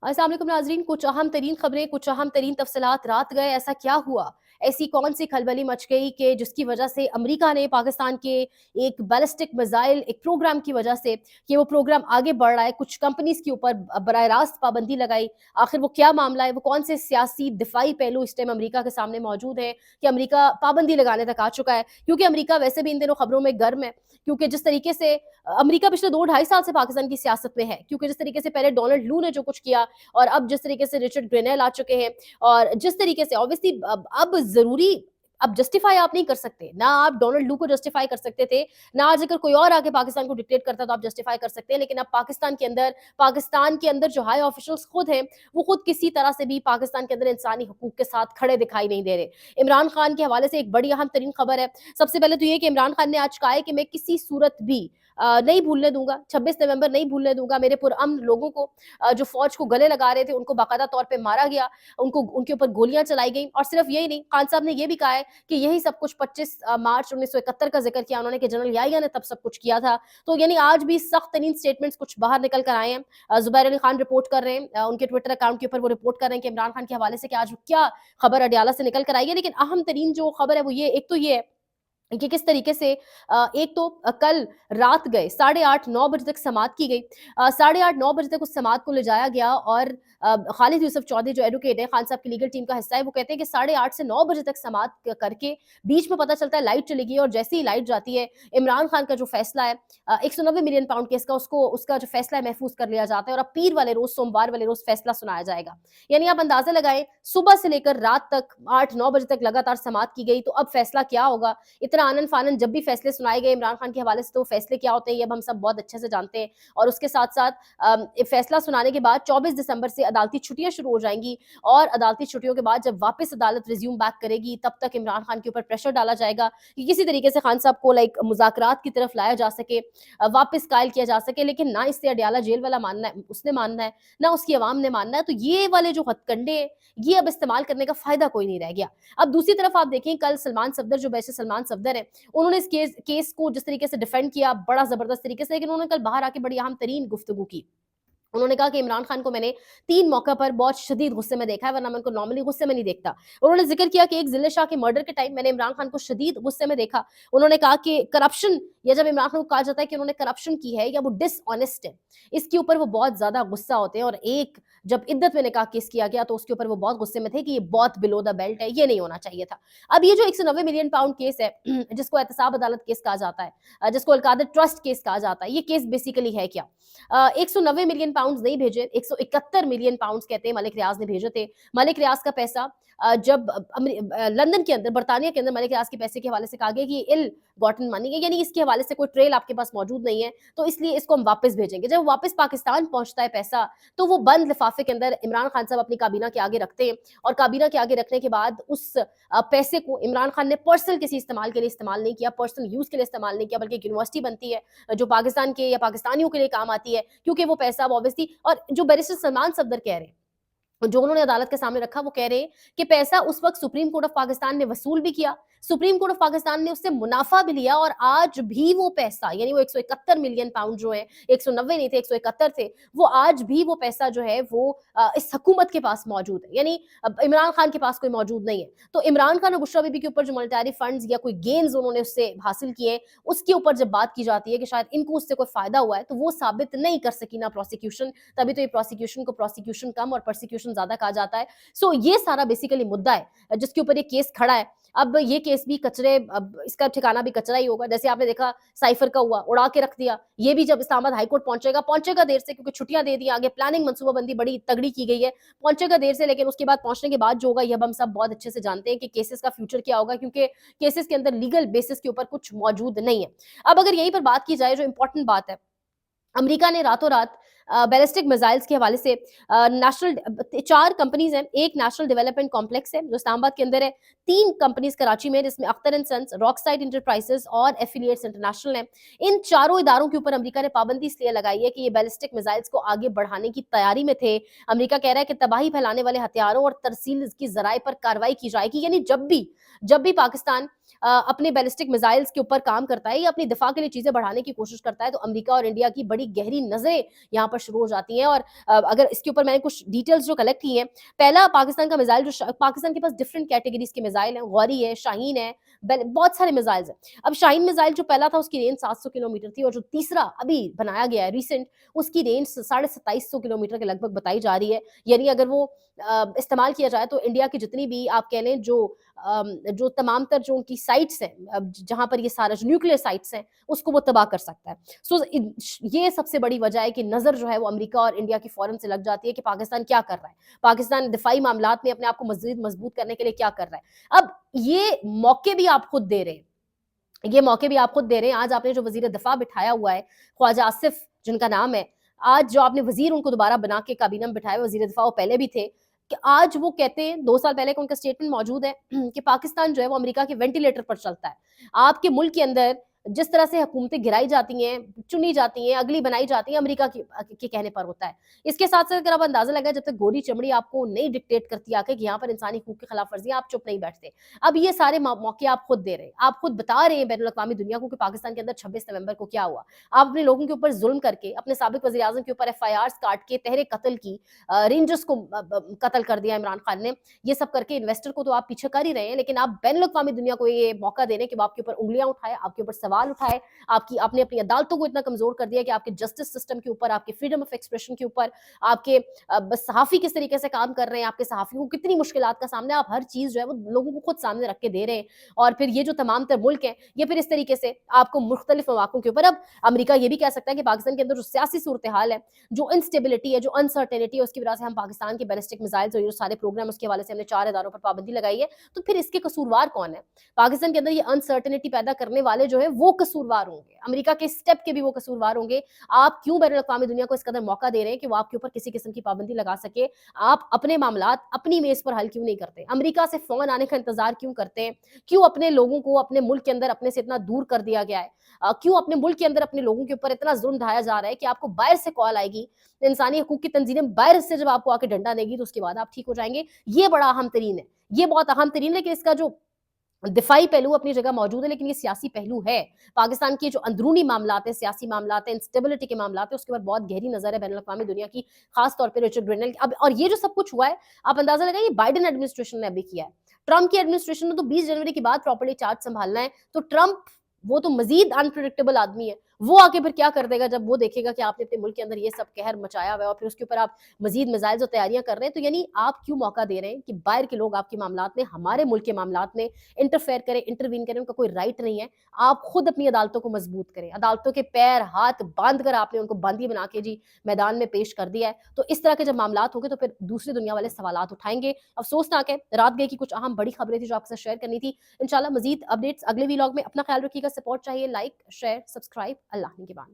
अस्सलाम वालेकुम नाज़रीन, कुछ अहम तरीन खबरें, कुछ अहम तरीन तफ़सीलात। रात गए ऐसा क्या हुआ? ऐसी कौन सी खलबली मच गई कि जिसकी वजह से अमेरिका ने पाकिस्तान के एक बैलिस्टिक मिसाइल एक प्रोग्राम की वजह से कि वो प्रोग्राम आगे बढ़ रहा है, कुछ कंपनीज़ के ऊपर बराह रास्त पाबंदी लगाई। आखिर वो क्या मामला है? वो कौन से सियासी दिफाई पहलू इस टाइम अमेरिका के सामने मौजूद है कि अमेरिका पाबंदी लगाने तक आ चुका है? क्योंकि अमेरिका वैसे भी इन दिनों खबरों में गर्म है, क्योंकि जिस तरीके से अमेरिका पिछले 2 ढाई साल से पाकिस्तान की सियासत में है, क्योंकि जिस तरीके से पहले डोनाल्ड लू ने जो कुछ किया और अब जिस तरीके से रिचर्ड ग्रेनेल आ चुके हैं और जिस तरीके से ऑब्वियसली अब ज़रूरी अब जस्टिफाई आप नहीं कर सकते। ना आप डोनाल्ड लू को जस्टिफाई कर सकते थे, ना आज अगर कोई और आके पाकिस्तान को डिक्टेट करता तो आप जस्टिफाई कर सकते हैं। लेकिन अब पाकिस्तान के अंदर जो हाई ऑफिशियल्स खुद हैं, वो खुद किसी तरह से भी पाकिस्तान के अंदर इंसानी हकूक के साथ खड़े दिखाई नहीं दे रहे। इमरान खान के हवाले से एक बड़ी अहम तरीन खबर है। सबसे पहले तो ये कि इमरान खान ने आज कहा है कि मैं किसी सूरत भी नहीं भूलने दूँगा, 26 नवंबर नहीं भूलने दूँगा। मेरे पुरअमन लोगों को जो फ़ौज को गले लगा रहे थे, उनको बाकायदा तौर पे मारा गया, उनको उनके ऊपर गोलियाँ चलाई गईं और सिर्फ़ यही नहीं, खान साहब ने ये भी कहा है कि यही सब कुछ 25 मार्च 1971 का ज़िक्र किया उन्होंने कि जनरल याहिया ने तब सब कुछ किया था। तो यानी आज भी सख्त तरीन स्टेटमेंट्स कुछ बाहर निकल कर आए हैं। ज़ुबैर अली खान रिपोर्ट कर रहे हैं उनके ट्विटर अकाउंट के ऊपर वो रिपोर्ट कर रहे हैं कि इमरान खान के हवाले से कि आज क्या खबर अडयाला से निकल कर आई है। लेकिन अहम तरीन जो खबर है वो ये एक तो ये है कि किस तरीके से एक तो कल रात गए 8:30-9 बजे तक समाअत की गई। 8:30-9 बजे तक उस समाअत को ले जाया गया और खालिद यूसुफ चौधरी जो एडवोकेट है, खान साहब की लीगल टीम का हिस्सा है, वो कहते हैं कि 8:30 से 9 बजे तक समाअत करके बीच में पता चलता है लाइट चली गई और जैसे ही लाइट जाती है, इमरान खान का जो फैसला है 190 मिलियन पाउंड केस का उसका जो फैसला है महफूज कर लिया जाता है और अब पीर वाले रोज़, सोमवार वाले रोज़ फैसला सुनाया जाएगा। यानी आप अंदाज़ा लगाएँ, सुबह से लेकर रात तक 8-9 बजे तक लगातार समाअत की गई, तो अब फैसला क्या होगा? इतना आनन-फानन जब भी फैसले सुनाए गए इमरान खान के हवाले से तो फैसले क्या होते हैं ये अब हम सब बहुत अच्छे से जानते हैं और उसके साथ-साथ फैसला सुनाने के बाद 24 दिसंबर से अदालती छुट्टियाँ शुरू हो जाएँगी और अदालती छुट्टियों के बाद जब वापस अदालत रिज़्यूम बैक करेगी तब तक इमरान खान के ऊपर प्रेशर डाला जाएगा कि किसी तरीके से खान साहब को मुज़ाकरात की तरफ लाया जा सके, वापस कायल किया जा सके। लेकिन ना इससे अडयाला जेल वाला मानना है उसने मानना है, ना उसकी अवाम ने मानना है। तो ये वाले जो हथकंडे हैं, ये अब इस्तेमाल करने का फ़ायदा कोई नहीं रह गया। अब दूसरी तरफ आप देखें कल सलमान सफदर जो वैसे सलमान सफदर हैं, उन्होंने इस केस को जिस तरीके से डिफेंड किया बड़ा ज़बरदस्त तरीके से, लेकिन उन्होंने कल बाहर आके बड़ी अहम तरीन गुफ्तगू की। उन्होंने कहा कि इमरान खान को मैंने 3 मौका पर बहुत शदीद गुस्से में देखा है, वरना मैं उनको नॉर्मली गुस्से में नहीं देखता। उन्होंने ज़िक्र किया कि एक ज़िले शाह के मर्डर के टाइम मैंने इमरान खान को शदीद गुस्से में देखा। उन्होंने कहा कि करप्शन या जब इमरान खान को कहा जाता है कि उन्होंने करप्शन की है या वो डिसऑनेस्ट है, इसके ऊपर वो बहुत ज़्यादा गुस्सा होते हैं और एक जब इद्दत में निकाह केस किया गया तो उसके ऊपर वो बहुत गुस्से में थे कि ये बहुत बिलो द बेल्ट है, ये नहीं होना चाहिए था। अब ये जो 190 मिलियन पाउंड केस है जिसको एहतसाब अदालत केस कहा जाता है जिसको अलकादर ट्रस्ट केस कहा जाता है, ये केस बेसिकली है क्या? 190 मिलियन पाउंड्स नहीं भेजे, 171 मिलियन पाउंड्स कहते हैं मलिक रियाज ने भेजे थे। मलिक रियाज का पैसा जब लंदन के अंदर, बर्तानिया के अंदर मलिक रियाज के पैसे के हवाले से कहा गया कि ये इल गॉटन मनी है, यानी इसके हवाले से कोई ट्रेल आपके पास मौजूद नहीं है, तो इसलिए इसको हम वापस भेजेंगे। जब वापस पाकिस्तान पहुंचता है पैसा, तो वो बंद लिफाफे के अंदर इमरान खान साहब अपनी काबीना के आगे रखते हैं और काबीना के आगे रखने के बाद उस पैसे को इमरान खान ने पर्सनल किसी इस्तेमाल के लिए इस्तेमाल नहीं किया, पर्सनल यूज के लिए इस्तेमाल नहीं किया, बल्कि एक यूनिवर्सिटी बनती है जो पाकिस्तान के या पाकिस्तानियों के लिए काम आती है, क्योंकि वो पैसा अब ऑब्वियसली और जो बैरिस्टर सलमान सफदर कह रहे हैं जो उन्होंने अदालत के सामने रखा वो कह रहे हैं कि पैसा उस वक्त सुप्रीम कोर्ट ऑफ पाकिस्तान ने वसूल भी किया, सुप्रीम कोर्ट ऑफ पाकिस्तान ने उससे मुनाफा भी लिया और आज भी वो पैसा यानी वो 171 मिलियन पाउंड जो है 190 नहीं थे 171 थे, वो आज भी वो पैसा जो है वो इस हुकूमत के पास मौजूद है, यानी इमरान खान के पास कोई मौजूद नहीं है। तो इमरान खान और बुशरा बीबी के ऊपर जो मॉनेटरी फंड्स या कोई गेन्स उन्होंने उससे हासिल किए, उसके ऊपर जब बात की जाती है कि शायद इनको उससे कोई फायदा हुआ है, तो वो साबित नहीं कर सकी ना प्रोसिक्यूशन, तभी तो ये प्रोसिक्यूशन को प्रोसिक्यूशन कम और प्रोसिक्यूशन ज्यादा कहा जाता है। सो ये सारा बेसिकली मुद्दा है जिसके ऊपर ये केस खड़ा है। अब ये केस भी कचरे, अब इसका ठिकाना भी कचरा ही होगा। जैसे आपने देखा साइफर का हुआ, उड़ा के रख दिया। ये भी जब इस्लामाबाद हाई कोर्ट पहुंचेगा देर से क्योंकि छुट्टियां दे दी, आगे प्लानिंग मनसूबाबंदी बड़ी तगड़ी की गई है, पहुंचेगा देर से, लेकिन उसके बाद पहुंचने के बाद जो होगा ये अब हम सब बहुत अच्छे से जानते हैं कि केसेस का फ्यूचर क्या होगा, क्योंकि केसेस के अंदर लीगल बेसिस के ऊपर कुछ मौजूद नहीं है। अब अगर यहीं पर बात की जाए, जो इंपॉर्टेंट बात है, अमेरिका ने रातों रात बैलिस्टिक मिसाइल्स के हवाले से नेशनल 4 कंपनीज हैं, एक नेशनल डेवलपमेंट कॉम्प्लेक्स है जो इस्लामाबाद के अंदर है, 3 कंपनीज कराची में जिसमें अख्तर एंड सन्स, रॉकसाइड इंटरप्राइजेस और एफिलिएट्स इंटरनेशनल हैं। इन चारों इदारों के ऊपर अमेरिका ने पाबंदी इसलिए लगाई है कि ये बैलिस्टिक मिसाइल्स को आगे बढ़ाने की तैयारी में थे। अमेरिका कह रहा है कि तबाही फैलाने वाले हथियारों और तरसील की जराए पर कार्रवाई की जाएगी, यानी जब भी पाकिस्तान अपने बैलिस्टिक मिसाइल्स के ऊपर काम करता है या अपनी दिफा के लिए चीजें बढ़ाने की कोशिश करता है, तो अमेरिका और इंडिया की बड़ी गहरी नजरें यहाँ पर पर शुरू हो जाती हैं। और अगर इसके ऊपर मैंने कुछ डिटेल्स जो कलेक्ट की हैं, पहला पाकिस्तान का मिसाइल जो पाकिस्तान के पास डिफरेंट कैटेगरीज के मिसाइल हैं, गौरी है, शाहीन है, बहुत सारे मिसाइल्स हैं। अब शाहीन मिसाइल जो पहला था उसकी रेंज 700 किलोमीटर थी, और जो तीसरा अभी बनाया गया है रिसेंट, उसकी रेंज 2750 किलोमीटर के लगभग बताई जा रही है। यानी अगर वो इस्तेमाल किया जाए तो इंडिया की जितनी भी आप कह लें जो तमाम तर जो उनकी साइट्स हैं, जहां पर ये सारा जो न्यूक्लियर साइट्स हैं, उसको वो तबाह कर सकता है। सो ये सबसे बड़ी वजह है कि नजर जो है वो अमेरिका और इंडिया की फौरन से लग जाती है कि पाकिस्तान क्या कर रहा है, पाकिस्तान दिफाई मामलात में अपने आप को मजीद मजबूत करने के लिए क्या कर रहा है। अब ये मौके भी आप खुद दे रहे हैं, ये मौके भी आप खुद दे रहे हैं। आज आपने जो वजीर दिफा बिठाया हुआ है, ख्वाजा आसिफ जिनका नाम है, आज जो आपने वजीर उनको दोबारा बना के काबीना में बिठाया, वजीर दिफा वो पहले भी थे, कि आज वो कहते हैं 2 साल पहले का उनका स्टेटमेंट मौजूद है कि पाकिस्तान जो है वो अमेरिका के वेंटिलेटर पर चलता है। आपके मुल्क के अंदर जिस तरह से हुकूमतें गिराई जाती हैं, चुनी जाती हैं, अगली बनाई जाती हैं, अमेरिका के कहने पर होता है। इसके साथ साथ अगर आप अंदाजा लगाए, जब तक गोरी चमड़ी आपको नहीं डिक्टेट करती आके कि यहाँ पर इंसानी हकूक की खिलाफ वर्जी, आप चुप नहीं बैठते। अब ये सारे मौके आप खुद दे रहे हैं, आप खुद बता रहे हैं बैनुल अक़वामी दुनिया को कि पाकिस्तान के अंदर 26 नवंबर को क्या हुआ। आप अपने लोगों के ऊपर जुल्म करके, अपने साबिक वज़ीर आज़म के ऊपर FIRs काट के तहरे कत्ल की, रेंजर्स को कत्ल कर दिया इमरान खान ने। ये सब करके इन्वेस्टर को तो आप पीछे कर ही रहे हैं, लेकिन आप बैनुल अक़वामी दुनिया को ये मौका दे रहे हैं कि वो आपके ऊपर उंगलियां उठाए, आपके ऊपर सवाल उठाए। आपने अपनी अदालतों को इतना कमजोर कर दिया कि आपके जस्टिस सिस्टम के ऊपर, आपके फ्रीडम ऑफ एक्सप्रेशन के ऊपर, आपके सहाफी किस तरीके से काम कर रहे हैं, आपके सहाफियों को कितनी मुश्किलात का सामना, आप हर चीज जो है वो लोगों को खुद सामने रख के दे रहे हैं। और फिर ये जो तमाम तर मुल्क हैं, ये फिर इस तरीके से आपको मुख्तलिफ मौकों के ऊपर, अब अमेरिका ये भी कह सकता है कि पाकिस्तान के अंदर जो सियासी सूरत हाल है, जो इनस्टेबिलिटी है, जो अनसर्टेनिटी है, उसकी वजह से हम पाकिस्तान के बैलिस्टिक मिसाइल्स और जो सारे प्रोग्राम, उसके हवाले से हमने 4 इदारों पर पाबंदी लगाई है। तो फिर इसके कसूरवार कौन है? पाकिस्तान के अंदर ये अनसर्टेनिटी पैदा करने वाले जो है वो कसूरवार होंगे, अमेरिका के स्टेप के भी वो कसूरवार होंगे। आप क्यों बैनुल अक़वामी दुनिया को इस कदर मौका दे रहे हैं कि वो आपके ऊपर किसी किस्म की पाबंदी लगा सके? आप अपने मामलात अपनी मेज पर हल क्यों नहीं करते? अमेरिका से फोन आने का इंतजार क्यों करते हैं? क्यों अपने लोगों को अपने मुल्क के अंदर अपने से इतना दूर कर दिया गया है? क्यों अपने मुल्क के अंदर अपने लोगों के ऊपर इतना जुल्म ढाया जा रहा है कि आपको बाहर से कॉल आएगी, इंसानी हकूक की तंजीमें बाहर से जब आपको आके डंडा देगी तो उसके बाद आप ठीक हो जाएंगे? ये बड़ा अहम तरीन है, ये बहुत अहम तरीन है। लेकिन इसका जो दिफाई पहलू अपनी जगह मौजूद है, लेकिन ये सियासी पहलू है। पाकिस्तान के जो अंदरूनी मामलात हैं, सियासी मामलात हैं, इंस्टेबिलिटी के मामलात हैं, उसके ऊपर बहुत गहरी नजर है बैनुल अक़वामी दुनिया की, खास तौर पे रिचर्ड ग्रेनल की। अब और ये जो सब कुछ हुआ है, आप अंदाजा लगाइए, बाइडेन एडमिनिस्ट्रेशन ने अभी किया है। ट्रंप की एडमिनिस्ट्रेशन ने तो 20 जनवरी के बाद प्रॉपर्ली चार्ज संभालना है, तो ट्रंप वो तो मजीद अनप्रेडिक्टेबल आदमी है। वो आके फिर क्या कर देगा जब वो देखेगा कि आपने अपने मुल्क के अंदर ये सब कहर मचाया हुआ है, और फिर उसके ऊपर आप मजीद मिसाइल्स और तैयारियां कर रहे हैं। तो यानी आप क्यों मौका दे रहे हैं कि बाहर के लोग आपके मामलात में, हमारे मुल्क के मामलात में इंटरफेयर करें, इंटरवीन करें? उनका कोई राइट नहीं है। आप खुद अपनी अदालतों को मजबूत करें, अदालतों के पैर हाथ बांध कर आपने उनको बंदी बना के जी मैदान में पेश कर दिया है। तो इस तरह के जब मामलात होंगे तो फिर दूसरी दुनिया वाले सवालात उठाएंगे। अफसोसनाक है, रात गए की कुछ अहम बड़ी खबरें थी जो आपके साथ शेयर करनी थी। इंशाल्लाह मजीद अपडेट्स अगले व्लॉग में। अपना ख्याल रखिएगा, सपोर्ट चाहिए, लाइक शेयर सब्सक्राइब। अल्लाह निगहबान।